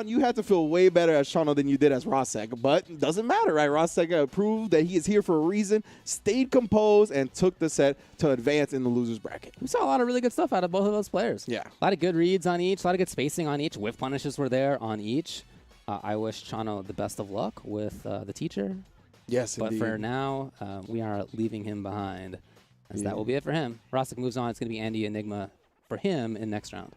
You had to feel way better as Chano than you did as Rosek, but it doesn't matter, right? Rosek proved that he is here for a reason, stayed composed, and took the set to advance in the loser's bracket. We saw a lot of really good stuff out of both of those players. Yeah. A lot of good reads on each, a lot of good spacing on each. Whiff punishes were there on each. I wish Chano the best of luck with the teacher. Yes, but indeed. for now, we are leaving him behind, as that will be it for him. Rosek moves on. It's going to be Andy Enigma for him in next round.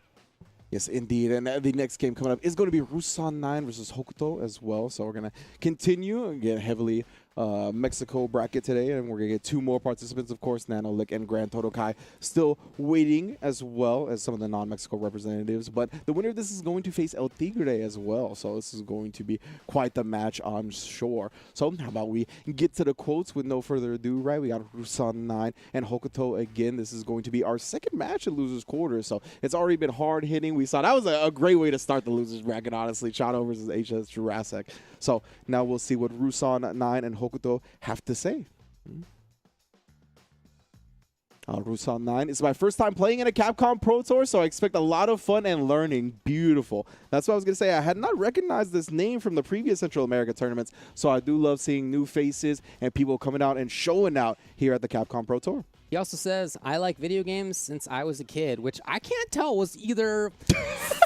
Yes, indeed. And the next game coming up is going to be Rusan 9 versus Hokuto as well. So we're going to continue and get heavily Mexico bracket today. And we're going to get 2 more participants, of course, Nanolick and Grand Totokai still waiting as well as some of the non-Mexico representatives. But the winner of this is going to face El Tigre as well. So this is going to be quite the match, I'm sure. So how about we get to the quotes with no further ado, right? We got Rusan 9 and Hokuto again. This is going to be our second match in Losers Quarters. So it's already been hard hitting. We saw that was a great way to start the Losers bracket, honestly. Chano versus HS Jurassic. So now we'll see what Rusan 9 and Hokuto have to say. Rusan 9. It's my first time playing in a Capcom Pro Tour, so I expect a lot of fun and learning. Beautiful. That's what I was going to say. I had not recognized this name from the previous Central America tournaments, so I do love seeing new faces and people coming out and showing out here at the Capcom Pro Tour. He also says, I like video games since I was a kid, which I can't tell was either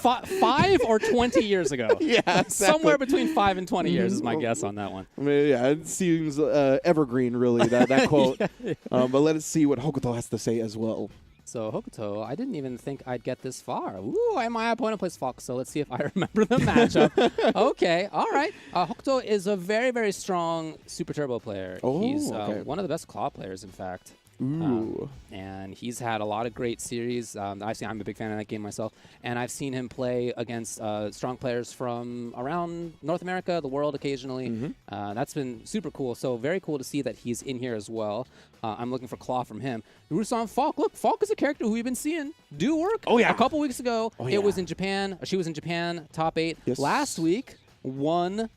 5 or 20 years ago. Yeah, exactly. Somewhere between 5 and 20 years is my guess on that one. I mean, yeah, it seems evergreen, really, that quote. Yeah. But let us see what Hokuto has to say as well. So Hokuto, I didn't even think I'd get this far. Ooh, my opponent plays Fox, so let's see if I remember the matchup. Okay, all right. Hokuto is a very, very strong Super Turbo player. Oh, He's okay. one of the best Claw players, in fact. Ooh. And he's had a lot of great series. I'm a big fan of that game myself. And I've seen him play against strong players from around North America, the world occasionally. That's been super cool. So very cool to see that he's in here as well. I'm looking for Claw from him. Rusan Falk. Look, Falk is a character who we've been seeing do work. Oh, yeah. A couple weeks ago, Oh, yeah. it was in Japan. She was in Japan, top 8. Yes. Last week, won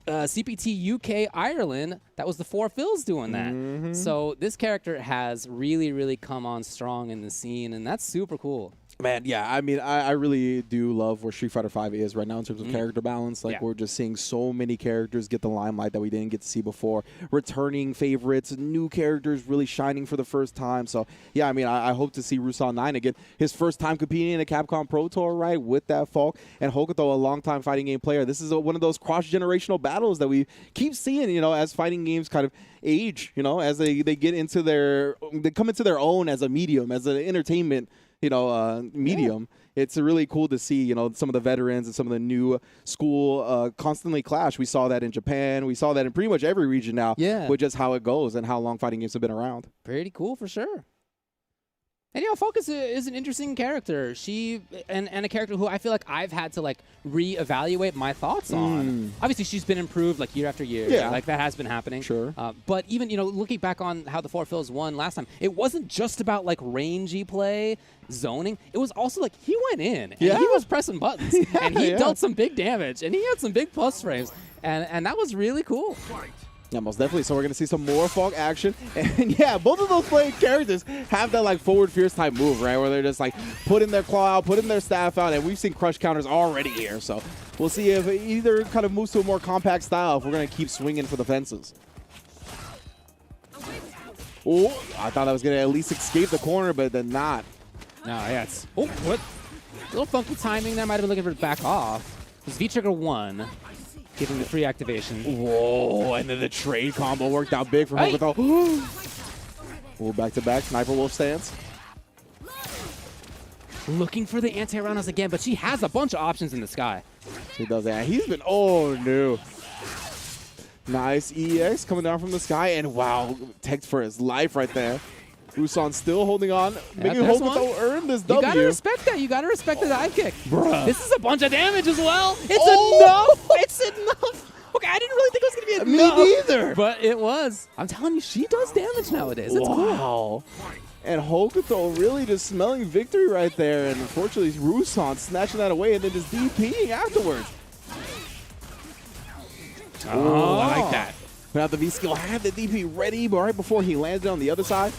CPT UK Ireland. That was the 4 Phils doing that. So this character has really, really come on strong in the scene, and that's super cool. Man, yeah, I mean, I really do love where Street Fighter V is right now in terms of character balance. Like, Yeah. we're just seeing so many characters get the limelight that we didn't get to see before. Returning favorites, new characters really shining for the first time. So, yeah, I mean, I hope to see Rusan 9 again. His first time competing in a Capcom Pro Tour, right, with that Falk. And Hokuto, a longtime fighting game player. This is one of those cross-generational battles that we keep seeing, you know, as fighting games kind of age, you know, as they get into they come into their own as a medium, as an entertainment medium. Yeah. It's really cool to see, you know, some of the veterans and some of the new school constantly clash. We saw that in Japan. We saw that in pretty much every region now. Yeah. With just how it goes and how long fighting games have been around. Pretty cool for sure. And, you know, Falk is an interesting character. She and a character who I feel like I've had to, like, reevaluate my thoughts on. Obviously, she's been improved, like, year after year. Yeah. Like, that has been happening. Sure. But even, you know, looking back on how the 4 Phils won last time, it wasn't just about, like, rangy play, zoning. It was also, like, he went in, and he was pressing buttons. And he dealt some big damage, and he had some big plus frames. And that was really cool. Yeah, most definitely. So we're going to see some more Falk action. And yeah, both of those playing characters have that like forward fierce type move, right? Where they're just like putting their claw out, putting their staff out, and we've seen crush counters already here. So we'll see if it either kind of moves to a more compact style if we're going to keep swinging for the fences. Oh, I thought I was going to at least escape the corner, but then not. No, yeah, it's... Oh, what? A little funky timing there. Might have been looking for it to back off. It was V-Trigger 1. Giving the free activation. Whoa, and then the trade combo worked out big for Hokuto. Oh, back-to-back, Sniper Wolf stance. Looking for the anti-roundhouse again, but she has a bunch of options in the sky. She does that. He's been, oh no. Nice EX coming down from the sky, and wow, teched for his life right there. Rusan still holding on, making Hokuto earn this W. You gotta respect that. You gotta respect the dive kick. Bruh. This is a bunch of damage as well. It's enough. It's enough. Okay, I didn't really think it was gonna be enough. Me neither. But it was. I'm telling you, she does damage nowadays. It's cool. Wow. And Hokuto really just smelling victory right there. And unfortunately, Rusan snatching that away and then just DPing afterwards. Oh, I like that. Now the V-skill had the DP ready, but right before he landed on the other side.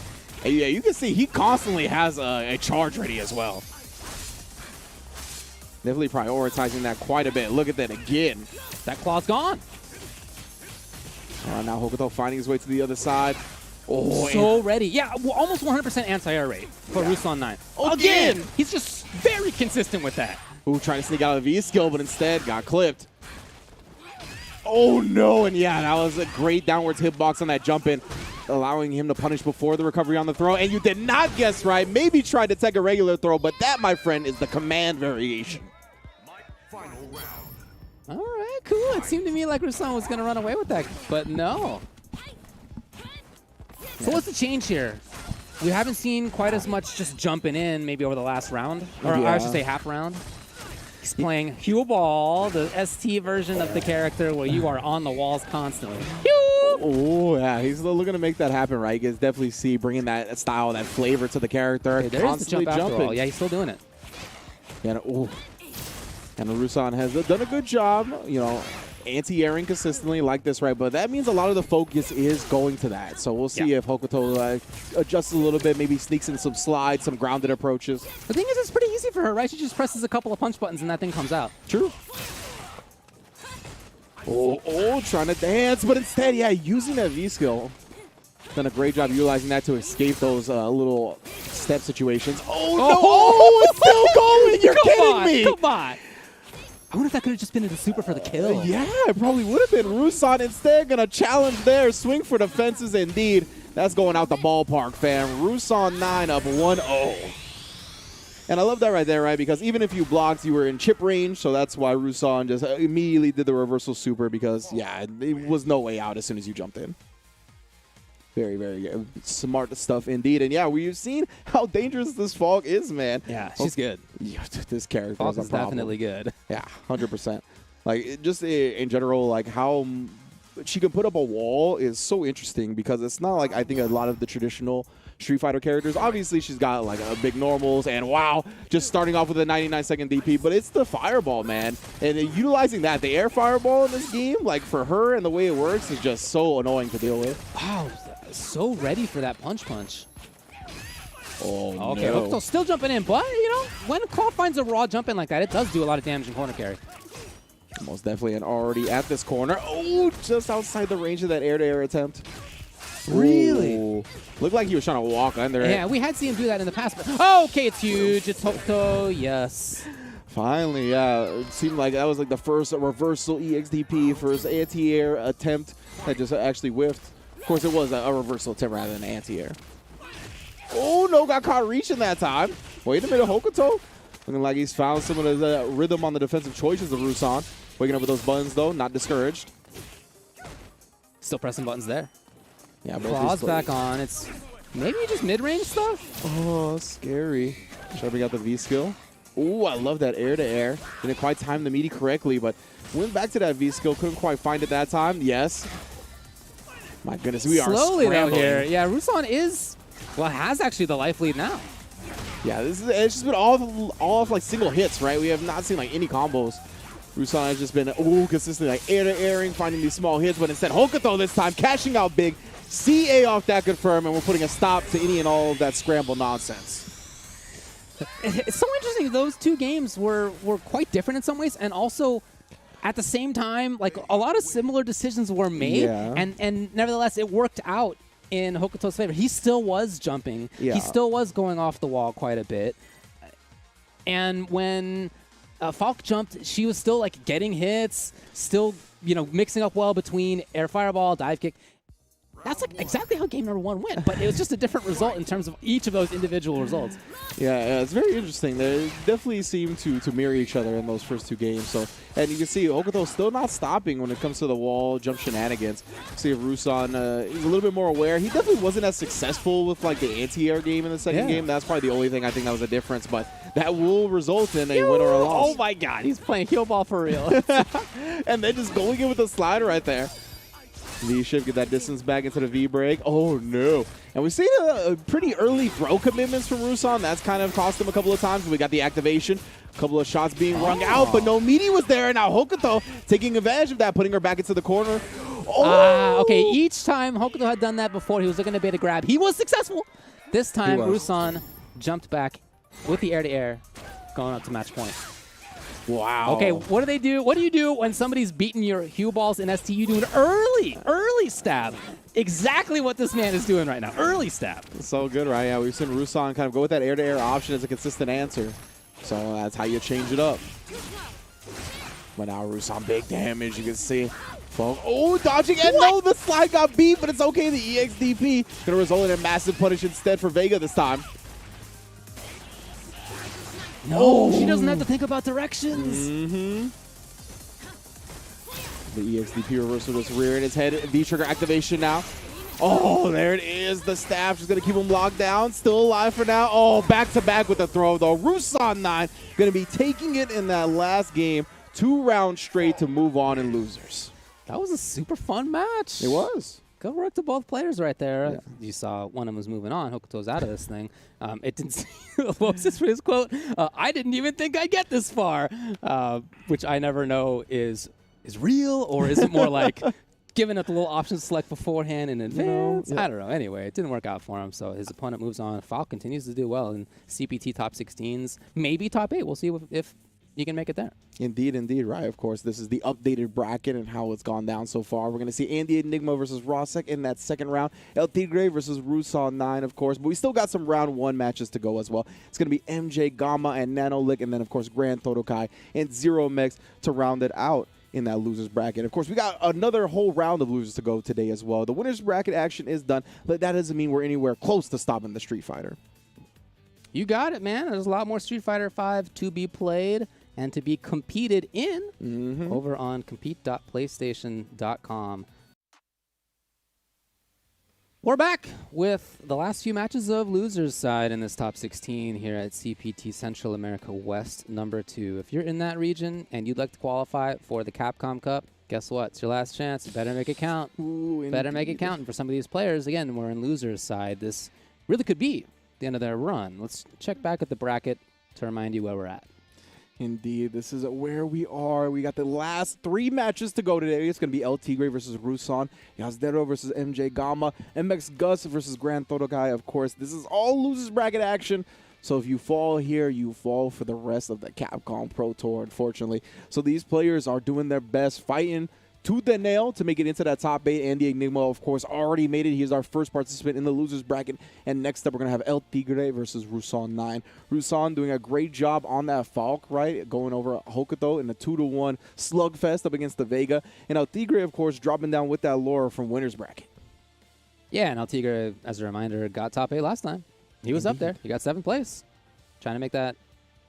And yeah, you can see he constantly has a charge ready as well. Definitely prioritizing that quite a bit. Look at that again. That claw's gone. Now Hokuto finding his way to the other side. Oh, so ready. Yeah, well, almost 100% anti-air rate for Rusan 9. Again! He's just very consistent with that. Ooh, trying to sneak out of the V-skill, but instead got clipped. Oh, no. And yeah, that was a great downwards hitbox on that jump in, allowing him to punish before the recovery on the throw. And you did not guess right. Maybe tried to take a regular throw, but that, my friend, is the command variation. All right, cool. It seemed to me like Rusan was going to run away with that, but no. So what's the change here? We haven't seen quite as much just jumping in maybe over the last round, or I should say half round. He's playing Hue Ball, the ST version of the character where you are on the walls constantly. Oh, yeah, he's looking to make that happen, right? You guys definitely see bringing that style, that flavor to the character. Hey, there is the jump after all. Yeah, he's still doing it. Yeah, and Rusan has done a good job, you know, anti-airing consistently like this, right? But that means a lot of the focus is going to that. So we'll see if Hokuto adjusts a little bit, maybe sneaks in some slides, some grounded approaches. The thing is, it's pretty easy for her, right? She just presses a couple of punch buttons and that thing comes out. True. Oh, trying to dance, but instead, yeah, using that V-skill. Done a great job utilizing that to escape those little step situations. Oh, no! Oh, it's still going! You're kidding me! Come on! I wonder if that could have just been a super for the kill. Yeah, it probably would have been. Rusan instead going to challenge there. Swing for the fences indeed. That's going out the ballpark, fam. Rusan 9 up 1-0. And I love that right there, right? Because even if you blocked, you were in chip range. So that's why Rusan just immediately did the reversal super because, yeah, it was no way out as soon as you jumped in. Very, very smart stuff indeed. And yeah, we've seen how dangerous this Fog is, man. Yeah, she's good. Yeah, this character Fog is is definitely good. Yeah, 100%. Like, just in general, like how she can put up a wall is so interesting because it's not like I think a lot of the traditional Street Fighter characters. Obviously, she's got like a big normals and wow, just starting off with a 99-second DP, but it's the fireball, man. And utilizing that, the air fireball in this game, like for her and the way it works is just so annoying to deal with. Wow, so ready for that punch. Oh, okay, no. Hokuto still jumping in, but you know, when Claw finds a raw jump in like that, it does do a lot of damage in corner carry. Most definitely, and already at this corner. Oh, just outside the range of that air-to-air attempt. Really? Ooh. Looked like he was trying to walk under it. Yeah, we had seen him do that in the past. But okay, it's huge. It's Hokuto. Yes. Finally, yeah. It seemed like that was like the first reversal EXDP, first anti-air attempt that just actually whiffed. Of course, it was a reversal attempt rather than an anti-air. Oh, no, got caught reaching that time. Wait a minute, Hokuto. Looking like he's found some of the rhythm on the defensive choices of Rusan. Waking up with those buttons, though, not discouraged. Still pressing buttons there. Yeah, Claws back on. It's maybe just mid-range stuff. Oh, scary. Try to bring out the V-skill. Ooh, I love that air-to-air. Didn't quite time the meaty correctly, but went back to that V-skill. Couldn't quite find it that time. Yes. My goodness, we are slowly down scrambling here. Yeah, Rusan is, well, has actually the life lead now. Yeah, it's just been all of like single hits, right? We have not seen like any combos. Rusan has just been consistently like air-to-airing, finding these small hits, but instead Hokuto this time cashing out big. CA off that confirm, and we're putting a stop to any and all of that scramble nonsense. It's so interesting. Those two games were quite different in some ways, and also at the same time, like a lot of similar decisions were made, and nevertheless it worked out in Hokuto's favor. He still was jumping. Yeah. He still was going off the wall quite a bit. And when Falk jumped, she was still like getting hits, still, you know, mixing up well between air fireball, dive kick. That's like exactly how game number 1 went, but it was just a different result in terms of each of those individual results. Yeah, it's very interesting. They definitely seem to mirror each other in those first two games. So, and you can see Hokuto still not stopping when it comes to the wall jump shenanigans. See if Rusan is a little bit more aware. He definitely wasn't as successful with like the anti-air game in the second game. That's probably the only thing I think that was a difference, but that will result in a win or a loss. Oh my God, he's playing heel ball for real. And then just going in with a slide right there. V-shift, get that distance back into the V-break. Oh, no. And we've seen a pretty early throw commitments from Rusan. That's kind of cost him a couple of times. We got the activation, a couple of shots being rung out, but no meaty was there. And now Hokuto taking advantage of that, putting her back into the corner. Oh! Okay, each time Hokuto had done that before, he was looking to be able to grab. He was successful. This time, Rusan jumped back with the air-to-air, going up to match point. Wow. Okay, what do they do? What do you do when somebody's beating your Hue balls in ST? You do an early stab. Exactly what this man is doing right now. Early stab. So good, right? Yeah, we've seen Rusan kind of go with that air-to-air option as a consistent answer. So that's how you change it up. But now Rusan, big damage. You can see. Oh, dodging. And no, the slide got beat, but it's okay. The EXDP going to result in a massive punish instead for Vega this time. No, she doesn't have to think about directions. Mm-hmm. The EXDP reversal just rearing its head. V-trigger activation now. Oh, there it is. The staff is going to keep him locked down. Still alive for now. Oh, back-to-back with the throw, though. Rusan 9 going to be taking it in that last game. 2 rounds straight to move on in losers. That was a super fun match. It was. Good work to both players right there. Yeah. You saw one of them was moving on. Hokuto's out of this thing. It didn't. What was this for his quote? I didn't even think I'd get this far, which I never know is real or is it more like giving it the little option to select beforehand in advance? Yeah. I don't know. Anyway, it didn't work out for him, so his opponent moves on. Falk continues to do well in CPT top 16s, maybe top 8. We'll see if you can make it there. Indeed, indeed, right. Of course, this is the updated bracket and how it's gone down so far. We're going to see Andy Enigma versus Rosek in that second round. El Tigre versus Rusan 9, of course. But we still got some round 1 matches to go as well. It's going to be MJ Gamma and Nanolick, and then, of course, Grand Todokai and Zero Mex to round it out in that losers bracket. Of course, we got another whole round of losers to go today as well. The winners bracket action is done, but that doesn't mean we're anywhere close to stopping the Street Fighter. You got it, man. There's a lot more Street Fighter 5 to be played and to be competed in over on compete.playstation.com. We're back with the last few matches of losers side in this top 16 here at CPT Central America West number 2. If you're in that region and you'd like to qualify for the Capcom Cup, guess what? It's your last chance. You better make it count. Ooh, better make it count. And for some of these players, again, we're in losers side. This really could be the end of their run. Let's check back at the bracket to remind you where we're at. Indeed, this is where we are. We got the last 3 matches to go today. It's going to be El Tigre versus Rusan, Yazdero versus MJ Gamma, MX Gus versus Grand Todokai. Of course, this is all losers bracket action. So if you fall here, you fall for the rest of the Capcom Pro Tour, unfortunately. So these players are doing their best, fighting tooth and nail to make it into that top 8. Andy Enigma, of course, already made it. He is our first participant in the losers bracket. And next up, we're going to have El Tigre versus Rusan 9. Rusan doing a great job on that Falk, right? Going over Hokuto in a 2-1 slugfest up against the Vega. And El Tigre, of course, dropping down with that Laura from winners bracket. Yeah, and El Tigre, as a reminder, got top 8 last time. He was up there. He got 7th place. Trying to make that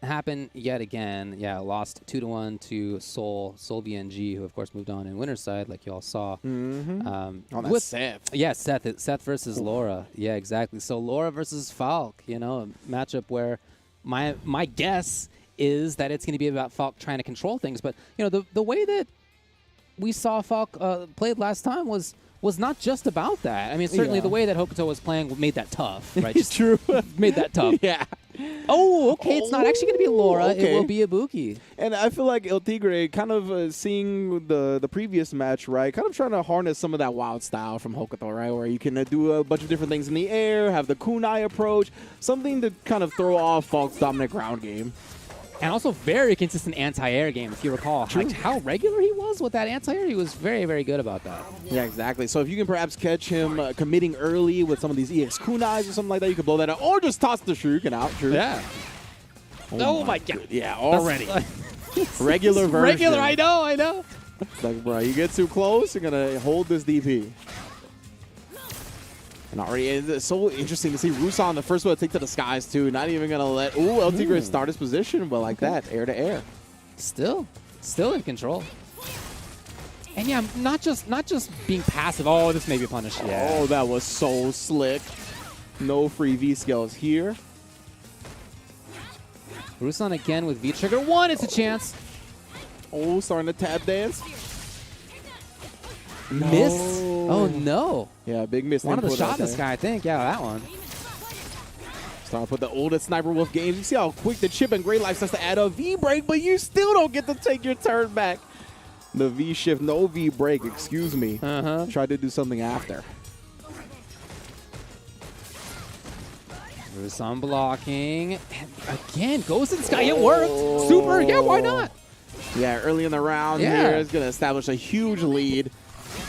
happen yet again. Yeah, lost 2-1 to Sol VNG, who of course moved on in winner's side, like you all saw. With Seth. Yeah, Seth versus Laura. Yeah, exactly. So Laura versus Falk, you know, a matchup where my guess is that it's going to be about Falk trying to control things. But you know, the way that we saw Falk played last time was not just about that. I mean, certainly the way that Hokuto was playing made that tough, right? Just True. made that tough. Yeah. Oh, okay. It's not actually going to be Laura. Okay. It will be Ibuki. And I feel like El Tigre kind of seeing the previous match, right, kind of trying to harness some of that wild style from Hokuto, right, where you can do a bunch of different things in the air, have the kunai approach, something to kind of throw off Falk's dominant ground game. And also very consistent anti-air game, if you recall. Like how regular he was with that anti-air, he was very, very good about that. Yeah, exactly. So if you can perhaps catch him committing early with some of these EX kunais or something like that, you can blow that out. Or just toss the shuriken out. True. Yeah. Oh my God. Yeah, already. That's Regular version. Regular, I know. It's like, bro, you get too close, you're going to hold this DP. And already, it's so interesting to see Rusan the first one to take to the skies, too. Not even going to let, El Tigre start his position, but like that, air to air. Still in control. And yeah, not just being passive. Oh, this may be punished. Yeah. Oh, that was so slick. No free V skills here. Rusan again with V-trigger. 1, it's a chance. Oh, starting to tap dance. No. Miss. Oh, no. Yeah, big miss. One of the input shot out in the there. sky, I think. Yeah, that one. Starting to put the oldest Sniper Wolf games. You see how quick the chip and Great Life starts to add a V-break, but you still don't get to take your turn back. The V-shift, no V-break, excuse me. Tried to do something after. Rusan blocking. And again, goes in the sky. It worked. Super. Yeah, why not? Yeah, early in the round here is going to establish a huge lead.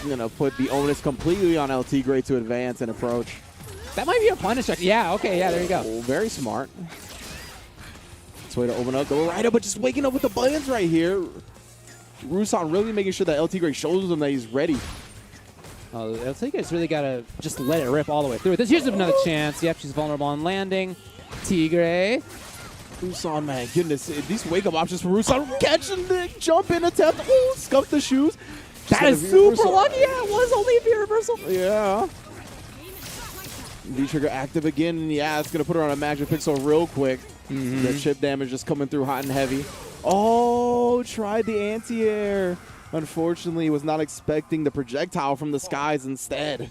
Going to put the onus completely on LT Gray to advance and approach. That might be a punish. Yeah, okay, yeah, there you go. Oh, very smart. It's a way to open up, go right up, but just waking up with the buttons right here. Rusan really making sure that LT Gray shows him that he's ready. Oh, LT Gray's really got to just let it rip all the way through. Here's another chance. Yep, she's vulnerable on landing. Tigray. Rusan, man, goodness. These wake-up options for Rusan. Catching the jump in attempt. Oh, scuffed the shoes. That is super lucky. Yeah, it was only a V reversal. Yeah. V-trigger active again. And yeah, it's going to put her on a magic pixel real quick. The chip damage just coming through hot and heavy. Oh, tried the anti-air. Unfortunately, was not expecting the projectile from the skies instead.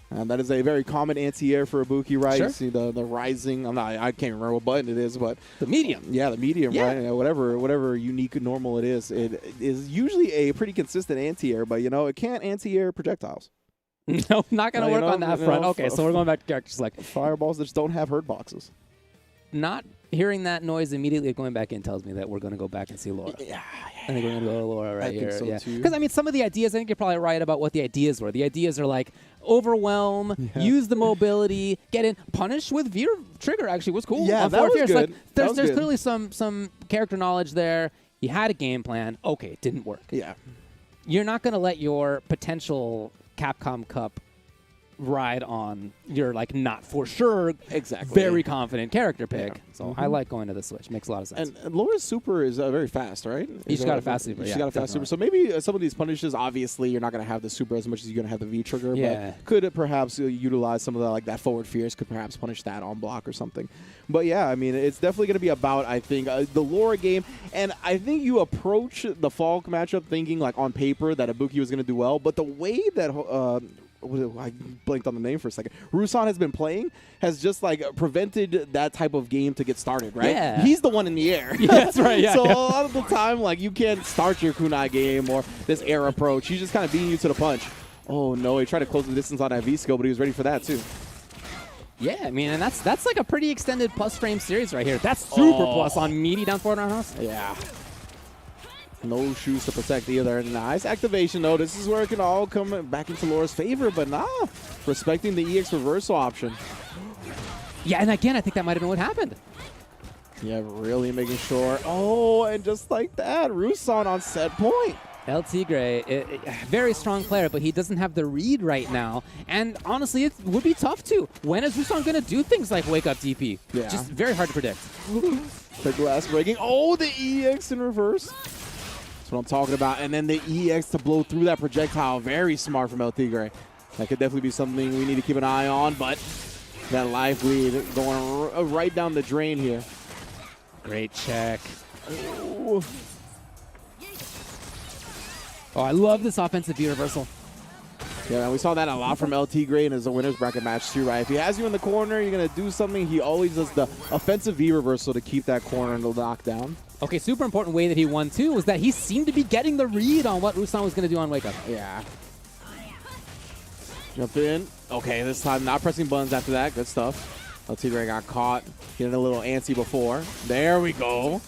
And that is a very common anti-air for Ibuki, right? Sure. You see the rising. I can't remember what button it is, but the medium. Yeah, the medium, right? Yeah, whatever unique normal it is is usually a pretty consistent anti-air, but it can't anti-air projectiles. No, not gonna work on that front. Okay, so we're going back to character select. Fireballs that just don't have hurt boxes. Not hearing that noise immediately going back in tells me that we're going to go back and see Laura. Yeah. I think we're going to go to Laura right here. I think so too. Because, I mean, some of the ideas, I think you're probably right about what the ideas were. The ideas are like overwhelm, use the mobility, get in, punish with V trigger actually was cool. Yeah, that was good. Like, there's good. clearly some character knowledge there. You had a game plan. Okay, it didn't work. Yeah. You're not going to let your potential Capcom Cup ride on your not for sure very confident character pick. Yeah. So I like going to the switch. Makes a lot of sense. And Laura's super is very fast, right? She's got a fast super. She's got a fast super. So maybe some of these punishes, obviously, you're not going to have the super as much as you're going to have the V trigger. Yeah. But could it perhaps utilize some of the that forward fierce? Could perhaps punish that on block or something. But yeah, I mean, it's definitely going to be about I think the Laura game. And I think you approach the Falk matchup thinking on paper that Ibuki was going to do well, but the way that I blanked on the name for a second. Rusan has been playing, has just prevented that type of game to get started, right? Yeah. He's the one in the air. Yeah, that's right. Yeah. So a lot of the time, you can't start your kunai game or this air approach. He's just kind of beating you to the punch. Oh no, he tried to close the distance on that V skill, but he was ready for that too. Yeah, I mean, and that's a pretty extended plus frame series right here. That's super plus on meaty down forward roundhouse. Yeah. No shoes to protect either. Nice activation, though. This is where it can all come back into Laura's favor, but respecting the EX reversal option. Yeah, and again, I think that might have been what happened. Yeah, really making sure. Oh, and just like that, Rusan on set point. LT Gray, very strong player, but he doesn't have the read right now. And honestly, it would be tough to. When is Rusan going to do things like wake up DP? Yeah. Just very hard to predict. The glass breaking. Oh, the EX in reverse. That's what I'm talking about. And then the EX to blow through that projectile. Very smart from LT Gray. That could definitely be something we need to keep an eye on, but that life lead going right down the drain here. Great check. Ooh. Oh, I love this offensive V reversal. Yeah, man, we saw that a lot from LT Gray in his winner's bracket match too, right? If he has you in the corner, you're going to do something. He always does the offensive V reversal to keep that corner and the knockdown. Okay, super important way that he won, too, was that he seemed to be getting the read on what Rusan was going to do on Wake Up. Yeah. Jump in. Okay, this time not pressing buttons after that. Good stuff. LT Gray got caught. Getting a little antsy before. There we go.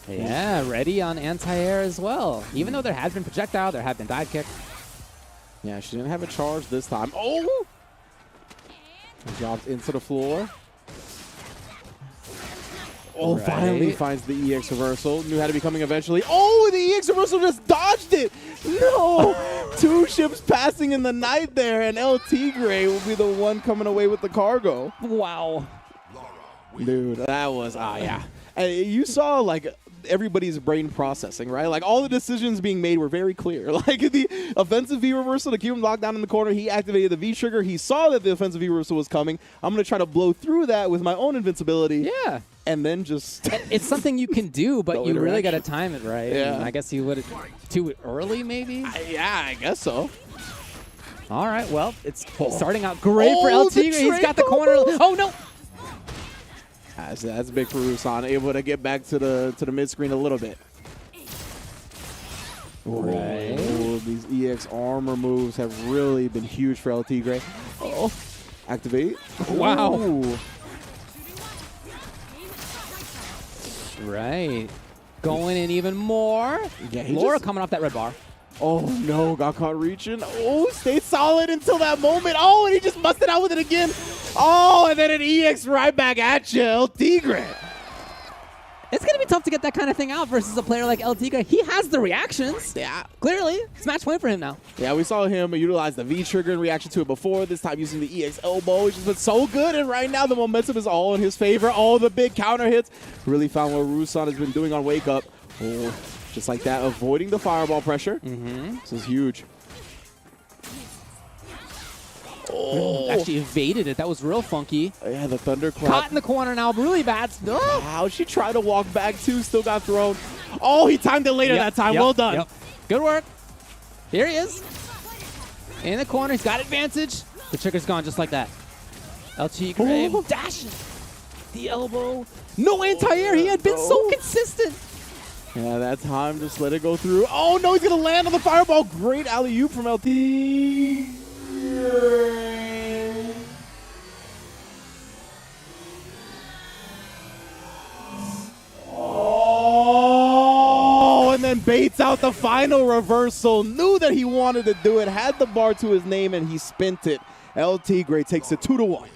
Yeah, ready on anti-air as well. Even though there has been projectile, there have been dive kick. Yeah, she didn't have a charge this time. Oh! Dropped into the floor. Oh, finally finds the EX reversal. Knew how to be coming eventually. Oh, the EX reversal just dodged it. No. Two ships passing in the night there, and LT Gray will be the one coming away with the cargo. Wow. Dude, that was, yeah. And you saw, everybody's brain processing, right? All the decisions being made were very clear. The offensive V reversal to keep him locked down in the corner, he activated the V trigger. He saw that the offensive V reversal was coming. I'm going to try to blow through that with my own invincibility. Yeah. And then just... It's something you can do, but you really got to time it right. Yeah. And I guess you would have too early, maybe? Yeah, I guess so. All right, well, it's starting out great for LT. He's got the corner. Oh, no. That's big for Rusan, able to get back to the mid screen a little bit. Right. Oh, these EX armor moves have really been huge for LT Gray. Oh, activate. Wow. Ooh. Right. Going in even more. Yeah, Laura coming off that red bar. Oh no, got caught reaching. Oh, stayed solid until that moment. Oh, and he just busted out with it again. Oh, and then an EX right back at you, El Tigre. It's going to be tough to get that kind of thing out versus a player like El Tigre. He has the reactions. Yeah. Clearly. It's match point for him now. Yeah, we saw him utilize the V-trigger in reaction to it before, this time using the EX elbow, which has been so good, and right now the momentum is all in his favor. All the big counter hits. Really found what Rusan has been doing on Wake Up. Oh, just like that, avoiding the fireball pressure. This is huge. Oh, actually evaded it. That was real funky. Yeah, the thunderclap. Caught in the corner now. Really bad. Oh. Wow, she tried to walk back too, still got thrown. Oh, he timed it later that time. Well done. Yep. Good work. Here he is. In the corner. He's got advantage. The trigger's gone just like that. El Tigre dashing. The elbow. No anti-air. He had been so consistent. Yeah, that time, just let it go through. Oh, no, he's going to land on the fireball. Great alley-oop from LT. Oh, and then baits out the final reversal. Knew that he wanted to do it. Had the bar to his name, and he spent it. El Tigre takes it 2-1.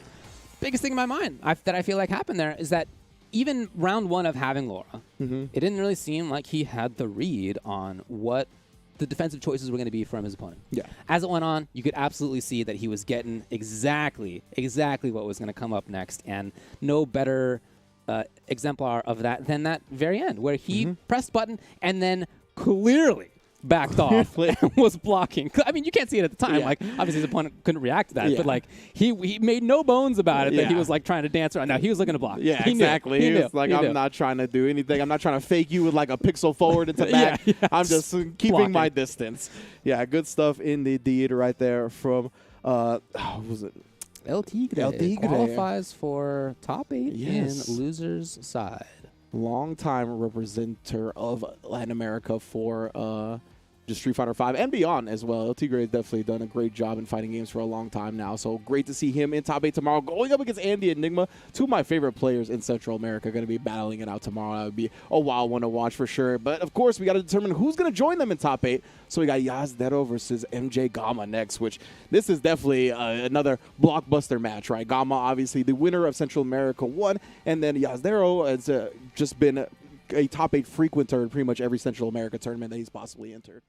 Biggest thing in my mind that I feel like happened there is that even round one of having Laura, it didn't really seem like he had the read on what the defensive choices were going to be from his opponent. Yeah. As it went on, you could absolutely see that he was getting exactly what was going to come up next, and no better exemplar of that than that very end, where he pressed button and then clearly backed off and was blocking. I mean, you can't see it at the time. Like, obviously his opponent couldn't react to that, but like he made no bones about it that he was like trying to dance around. Now he was looking to block. Yeah, he exactly. He was like, I'm not trying to do anything. I'm not trying to fake you with like a pixel forward into back. I'm just keeping my distance. Yeah, good stuff indeed right there from was it? El Tigre qualifies for top 8 in losers side. Long-time representative of Latin America for just Street Fighter V and beyond as well. El Tigre has definitely done a great job in fighting games for a long time now. So great to see him in top 8 tomorrow, going up against Andy Enigma, two of my favorite players in Central America, going to be battling it out tomorrow. That would be a wild one to watch for sure. But of course, we got to determine who's going to join them in top 8. So we got Yazdero versus MJ Gama next, which this is definitely another blockbuster match, right? Gama, obviously the winner of Central America 1, and then Yazdero has just been a top 8 frequenter in pretty much every Central America tournament that he's possibly entered.